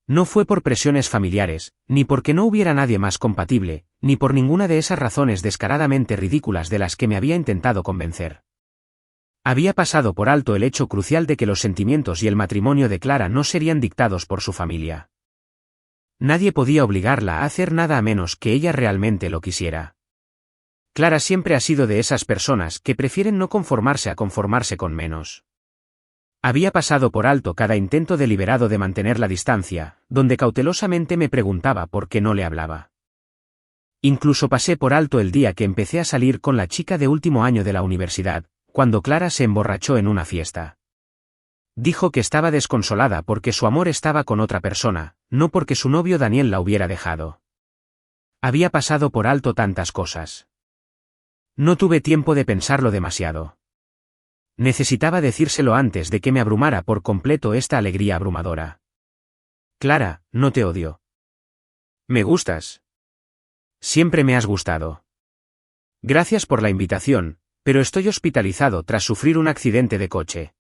No fue por presiones familiares, ni porque no hubiera nadie más compatible, ni por ninguna de esas razones descaradamente ridículas de las que me había intentado convencer. Había pasado por alto el hecho crucial de que los sentimientos y el matrimonio de Clara no serían dictados por su familia. Nadie podía obligarla a hacer nada a menos que ella realmente lo quisiera. Clara siempre ha sido de esas personas que prefieren no conformarse a conformarse con menos. Había pasado por alto cada intento deliberado de mantener la distancia, donde cautelosamente me preguntaba por qué no le hablaba. Incluso pasé por alto el día que empecé a salir con la chica de último año de la universidad, cuando Clara se emborrachó en una fiesta. Dijo que estaba desconsolada porque su amor estaba con otra persona, no porque su novio Daniel la hubiera dejado. Había pasado por alto tantas cosas. No tuve tiempo de pensarlo demasiado. Necesitaba decírselo antes de que me abrumara por completo esta alegría abrumadora. Clara, no te odio. Me gustas. Siempre me has gustado. Gracias por la invitación, pero estoy hospitalizado tras sufrir un accidente de coche.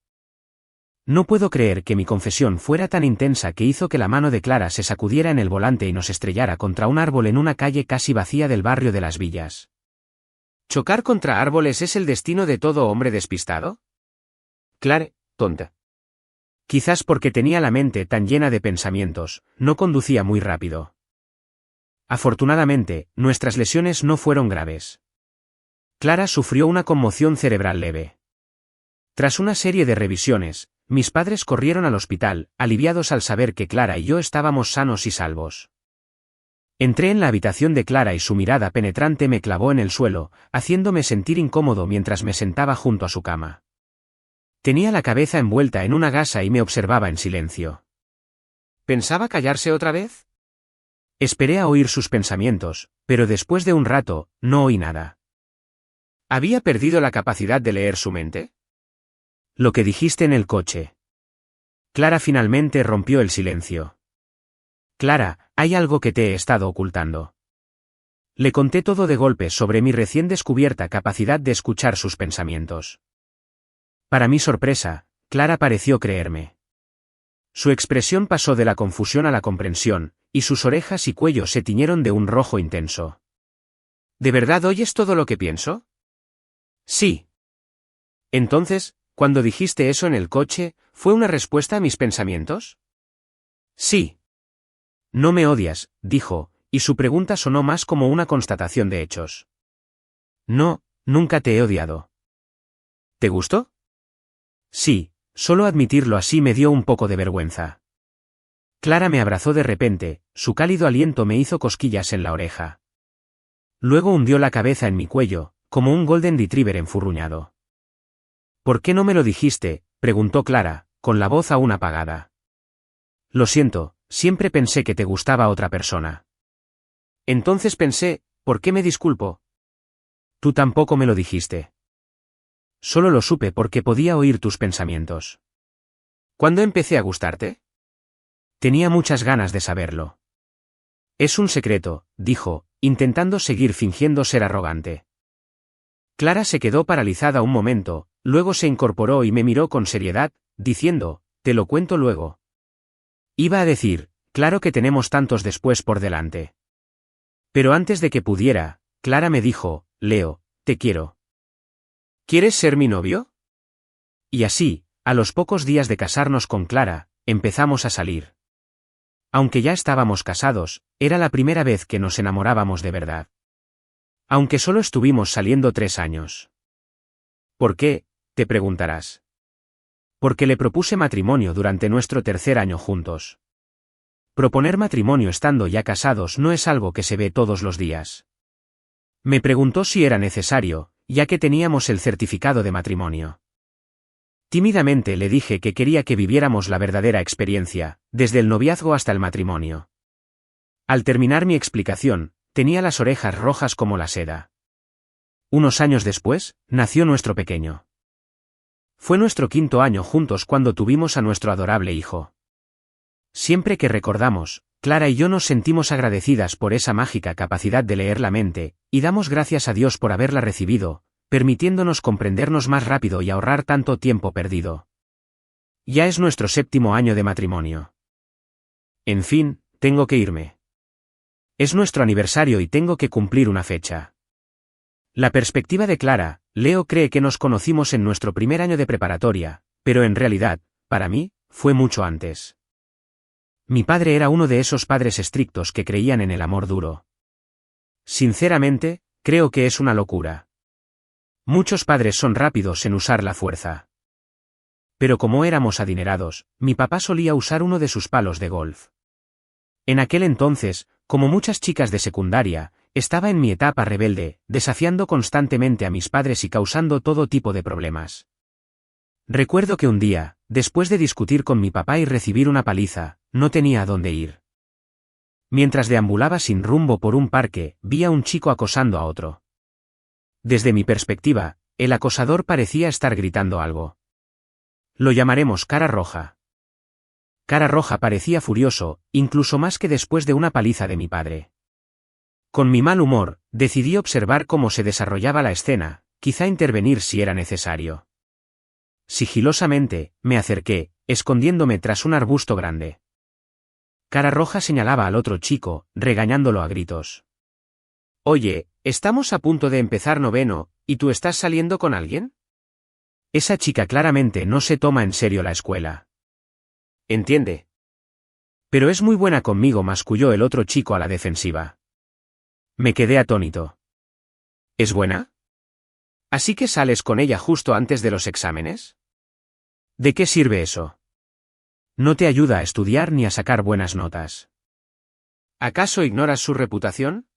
No puedo creer que mi confesión fuera tan intensa que hizo que la mano de Clara se sacudiera en el volante y nos estrellara contra un árbol en una calle casi vacía del barrio de Las Villas. ¿Chocar contra árboles es el destino de todo hombre despistado? Clara, tonta. Quizás porque tenía la mente tan llena de pensamientos, no conducía muy rápido. Afortunadamente, nuestras lesiones no fueron graves. Clara sufrió una conmoción cerebral leve. Tras una serie de revisiones, mis padres corrieron al hospital, aliviados al saber que Clara y yo estábamos sanos y salvos. Entré en la habitación de Clara y su mirada penetrante me clavó en el suelo, haciéndome sentir incómodo mientras me sentaba junto a su cama. Tenía la cabeza envuelta en una gasa y me observaba en silencio. ¿Pensaba callarse otra vez? Esperé a oír sus pensamientos, pero después de un rato, no oí nada. ¿Había perdido la capacidad de leer su mente? Lo que dijiste en el coche. Clara finalmente rompió el silencio. Clara, hay algo que te he estado ocultando. Le conté todo de golpe sobre mi recién descubierta capacidad de escuchar sus pensamientos. Para mi sorpresa, Clara pareció creerme. Su expresión pasó de la confusión a la comprensión, y sus orejas y cuello se tiñeron de un rojo intenso. ¿De verdad oyes todo lo que pienso? Sí. Entonces, cuando dijiste eso en el coche, ¿fue una respuesta a mis pensamientos? Sí. No me odias, dijo, y su pregunta sonó más como una constatación de hechos. No, nunca te he odiado. ¿Te gustó? Sí, solo admitirlo así me dio un poco de vergüenza. Clara me abrazó de repente, su cálido aliento me hizo cosquillas en la oreja. Luego hundió la cabeza en mi cuello, como un golden retriever enfurruñado. ¿Por qué no me lo dijiste?, preguntó Clara, con la voz aún apagada. Lo siento, siempre pensé que te gustaba otra persona. Entonces pensé, ¿por qué me disculpo? Tú tampoco me lo dijiste. Solo lo supe porque podía oír tus pensamientos. ¿Cuándo empecé a gustarte? Tenía muchas ganas de saberlo. Es un secreto, dijo, intentando seguir fingiendo ser arrogante. Clara se quedó paralizada un momento, luego se incorporó y me miró con seriedad, diciendo, te lo cuento luego. Iba a decir, claro que tenemos tantos después por delante. Pero antes de que pudiera, Clara me dijo, Leo, te quiero. ¿Quieres ser mi novio? Y así, a los pocos días de casarnos con Clara, empezamos a salir. Aunque ya estábamos casados, era la primera vez que nos enamorábamos de verdad. Aunque solo estuvimos saliendo 3 años. ¿Por qué?, te preguntarás. Porque le propuse matrimonio durante nuestro tercer año juntos. Proponer matrimonio estando ya casados no es algo que se ve todos los días. Me preguntó si era necesario, ya que teníamos el certificado de matrimonio. Tímidamente le dije que quería que viviéramos la verdadera experiencia, desde el noviazgo hasta el matrimonio. Al terminar mi explicación, tenía las orejas rojas como la seda. Unos años después, nació nuestro pequeño. Fue nuestro 5.º año juntos cuando tuvimos a nuestro adorable hijo. Siempre que recordamos, Clara y yo nos sentimos agradecidas por esa mágica capacidad de leer la mente, y damos gracias a Dios por haberla recibido, permitiéndonos comprendernos más rápido y ahorrar tanto tiempo perdido. Ya es nuestro 7.º año de matrimonio. En fin, tengo que irme. Es nuestro aniversario y tengo que cumplir una fecha. La perspectiva de Clara, Leo cree que nos conocimos en nuestro primer año de preparatoria, pero en realidad, para mí, fue mucho antes. Mi padre era uno de esos padres estrictos que creían en el amor duro. Sinceramente, creo que es una locura. Muchos padres son rápidos en usar la fuerza. Pero como éramos adinerados, mi papá solía usar uno de sus palos de golf. En aquel entonces, como muchas chicas de secundaria, estaba en mi etapa rebelde, desafiando constantemente a mis padres y causando todo tipo de problemas. Recuerdo que un día, después de discutir con mi papá y recibir una paliza, no tenía a dónde ir. Mientras deambulaba sin rumbo por un parque, vi a un chico acosando a otro. Desde mi perspectiva, el acosador parecía estar gritando algo. Lo llamaremos Cara Roja. Cara Roja parecía furioso, incluso más que después de una paliza de mi padre. Con mi mal humor, decidí observar cómo se desarrollaba la escena, quizá intervenir si era necesario. Sigilosamente, me acerqué, escondiéndome tras un arbusto grande. Cara Roja señalaba al otro chico, regañándolo a gritos. Oye, estamos a punto de empezar noveno, ¿y tú estás saliendo con alguien? Esa chica claramente no se toma en serio la escuela. ¿Entiende? Pero es muy buena conmigo, masculló el otro chico a la defensiva. Me quedé atónito. ¿Es buena? ¿Así que sales con ella justo antes de los exámenes? ¿De qué sirve eso? No te ayuda a estudiar ni a sacar buenas notas. ¿Acaso ignoras su reputación?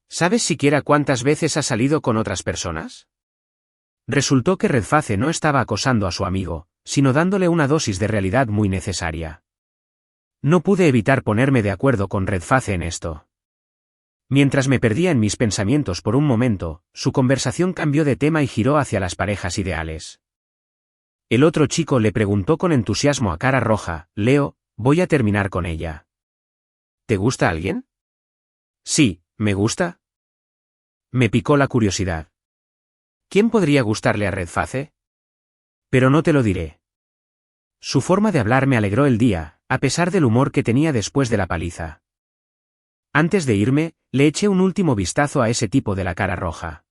¿Sabes siquiera cuántas veces ha salido con otras personas? Resultó que Redface no estaba acosando a su amigo, sino dándole una dosis de realidad muy necesaria. No pude evitar ponerme de acuerdo con Redface en esto. Mientras me perdía en mis pensamientos por un momento, su conversación cambió de tema y giró hacia las parejas ideales. El otro chico le preguntó con entusiasmo a Cara Roja, Leo, voy a terminar con ella. ¿Te gusta alguien? Sí, ¿me gusta? Me picó la curiosidad. ¿Quién podría gustarle a Redface? Pero no te lo diré. Su forma de hablar me alegró el día, a pesar del humor que tenía después de la paliza. Antes de le eché un último vistazo a ese tipo de la Cara Roja.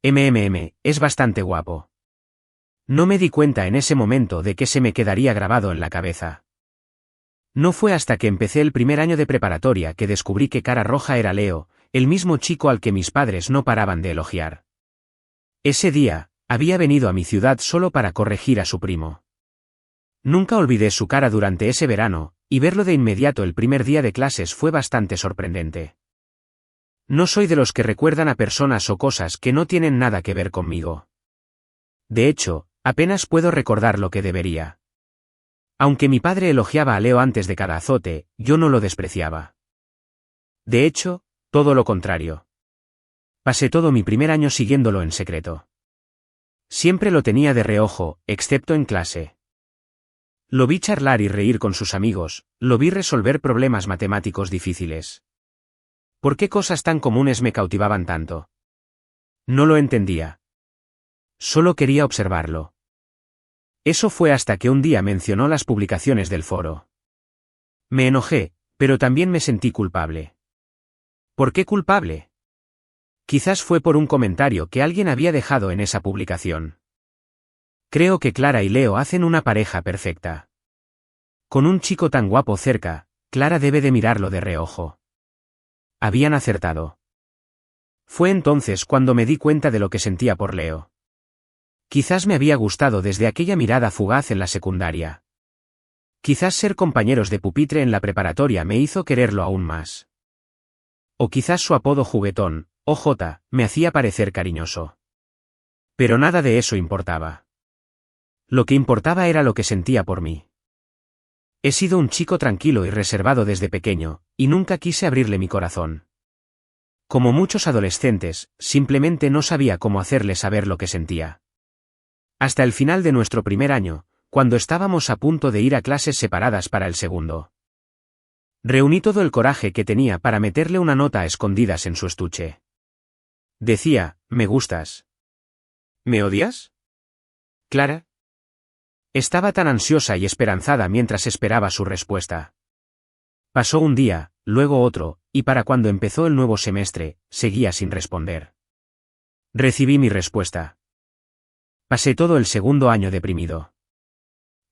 Es bastante guapo. No me di cuenta en ese momento de que se me quedaría grabado en la cabeza. No fue hasta que empecé el primer año de preparatoria que descubrí que Cara Roja era Leo, el mismo chico al que mis padres no paraban de elogiar. Ese día, había venido a mi ciudad solo para corregir a su primo. Nunca olvidé su cara durante ese verano, y verlo de inmediato el primer día de clases fue bastante sorprendente. No soy de los que recuerdan a personas o cosas que no tienen nada que ver conmigo. De hecho, apenas puedo recordar lo que debería. Aunque mi padre elogiaba a Leo antes de cada azote, yo no lo despreciaba. De hecho, todo lo contrario. Pasé todo mi primer año siguiéndolo en secreto. Siempre lo tenía de reojo, excepto en clase. Lo vi charlar y reír con sus amigos, lo vi resolver problemas matemáticos difíciles. ¿Por qué cosas tan comunes me cautivaban tanto? No lo entendía. Solo quería observarlo. Eso fue hasta que un día mencionó las publicaciones del foro. Me enojé, pero también me sentí culpable. ¿Por qué culpable? Quizás fue por un comentario que alguien había dejado en esa publicación. Creo que Clara y Leo hacen una pareja perfecta. Con un chico tan guapo cerca, Clara debe de mirarlo de reojo. Habían acertado. Fue entonces cuando me di cuenta de lo que sentía por Leo. Quizás me había gustado desde aquella mirada fugaz en la secundaria. Quizás ser compañeros de pupitre en la preparatoria me hizo quererlo aún más. O quizás su apodo juguetón, OJ, me hacía parecer cariñoso. Pero nada de eso importaba. Lo que importaba era lo que sentía por mí. He sido un chico tranquilo y reservado desde pequeño, y nunca quise abrirle mi corazón. Como muchos adolescentes, simplemente no sabía cómo hacerle saber lo que sentía. Hasta el final de nuestro primer año, cuando estábamos a punto de ir a clases separadas para el segundo. Reuní todo el coraje que tenía para meterle una nota a escondidas en su estuche. Decía, me gustas. ¿Me odias? ¿Clara? Estaba tan ansiosa y esperanzada mientras esperaba su respuesta. Pasó un día, luego otro, y para cuando empezó el nuevo semestre, seguía sin responder. Recibí mi respuesta. Pasé todo el segundo año deprimido.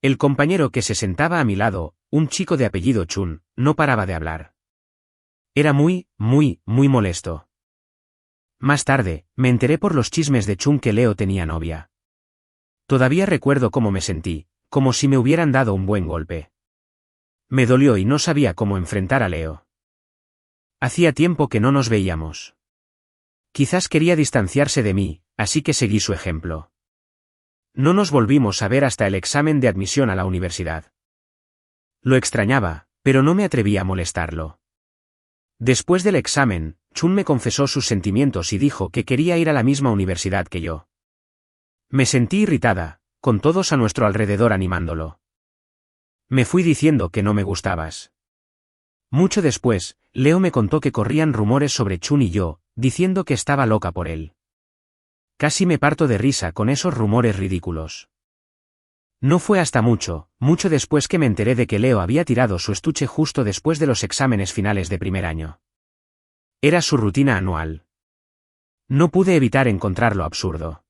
El compañero que se sentaba a mi lado, un chico de apellido Chun, no paraba de hablar. Era muy molesto. Más tarde, me enteré por los chismes de Chun que Leo tenía novia. Todavía recuerdo cómo me sentí, como si me hubieran dado un buen golpe. Me dolió y no sabía cómo enfrentar a Leo. Hacía tiempo que no nos veíamos. Quizás quería distanciarse de mí, así que seguí su ejemplo. No nos volvimos a ver hasta el examen de admisión a la universidad. Lo extrañaba, pero no me atreví a molestarlo. Después del examen, Chun me confesó sus sentimientos y dijo que quería ir a la misma universidad que yo. Me sentí irritada, con todos a nuestro alrededor animándolo. Me fui diciendo que no me gustabas. Mucho después, Leo me contó que corrían rumores sobre Chun y yo, diciendo que estaba loca por él. Casi me parto de risa con esos rumores ridículos. No fue hasta mucho después que me enteré de que Leo había tirado su estuche justo después de los exámenes finales de primer año. Era su rutina anual. No pude evitar encontrarlo absurdo.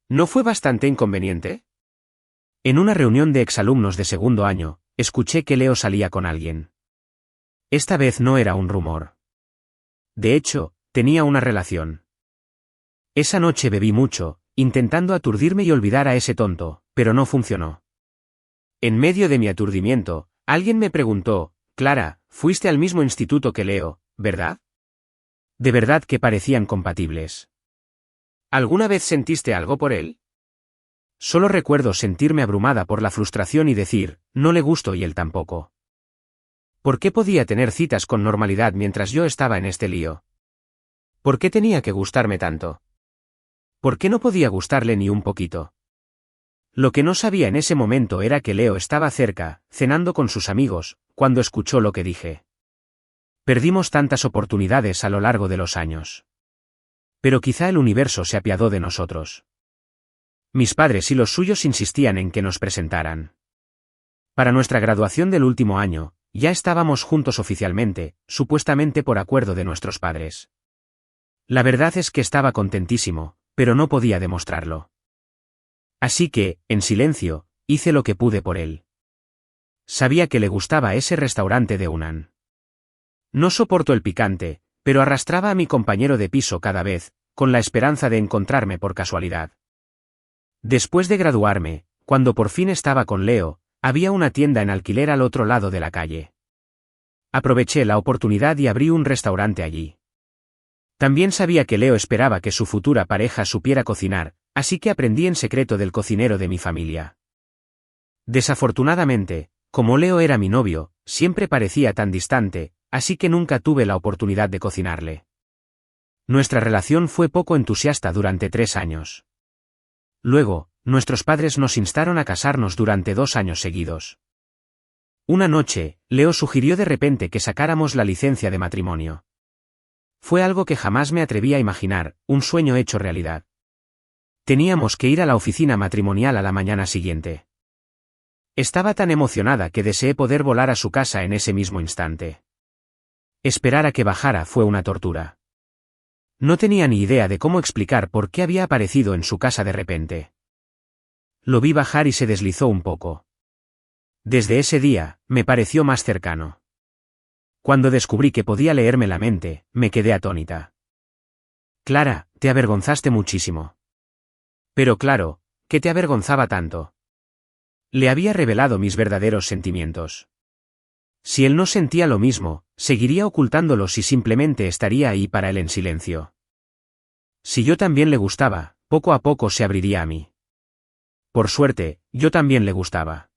¿No fue bastante inconveniente? En una reunión de exalumnos de segundo año, escuché que Leo salía con alguien. Esta vez no era un rumor. De hecho, tenía una relación. Esa noche bebí mucho, intentando aturdirme y olvidar a ese tonto, pero no funcionó. En medio de mi aturdimiento, alguien me preguntó, Clara, fuiste al mismo instituto que Leo, ¿verdad? De verdad que parecían compatibles. ¿Alguna vez sentiste algo por él? Solo recuerdo sentirme abrumada por la frustración y decir, no le gusto y él tampoco. ¿Por qué podía tener citas con normalidad mientras yo estaba en este lío? ¿Por qué tenía que gustarme tanto? ¿Por qué no podía gustarle ni un poquito? Lo que no sabía en ese momento era que Leo estaba cerca, cenando con sus amigos, cuando escuchó lo que dije. Perdimos tantas oportunidades a lo largo de los años. Pero quizá el universo se apiadó de nosotros. Mis padres y los suyos insistían en que nos presentaran. Para nuestra graduación del último año, ya estábamos juntos oficialmente, supuestamente por acuerdo de nuestros padres. La verdad es que estaba contentísimo, pero no podía demostrarlo. Así que, en silencio, hice lo que pude por él. Sabía que le gustaba ese restaurante de Hunan. No soporto el picante, pero arrastraba a mi compañero de piso cada vez, con la esperanza de encontrarme por casualidad. Después de graduarme, cuando por fin estaba con Leo, había una tienda en alquiler al otro lado de la calle. Aproveché la oportunidad y abrí un restaurante allí. También sabía que Leo esperaba que su futura pareja supiera cocinar, así que aprendí en secreto del cocinero de mi familia. Desafortunadamente, como Leo era mi novio, siempre parecía tan distante, así que nunca tuve la oportunidad de cocinarle. Nuestra relación fue poco entusiasta durante 3 años. Luego, nuestros padres nos instaron a casarnos durante 2 años seguidos. Una noche, Leo sugirió de repente que sacáramos la licencia de matrimonio. Fue algo que jamás me atreví a imaginar, un sueño hecho realidad. Teníamos que ir a la oficina matrimonial a la mañana siguiente. Estaba tan emocionada que deseé poder volar a su casa en ese mismo instante. Esperar a que bajara fue una tortura. No tenía ni idea de cómo explicar por qué había aparecido en su casa de repente. Lo vi bajar y se deslizó un poco. Desde ese día, me pareció más cercano. Cuando descubrí que podía leerme la mente, me quedé atónita. Clara, te avergonzaste muchísimo. Pero claro, ¿qué te avergonzaba tanto? Le había revelado mis verdaderos sentimientos. Si él no sentía lo mismo, seguiría ocultándolos y simplemente estaría ahí para él en silencio. Si yo también le gustaba, poco a poco se abriría a mí. Por suerte, yo también le gustaba.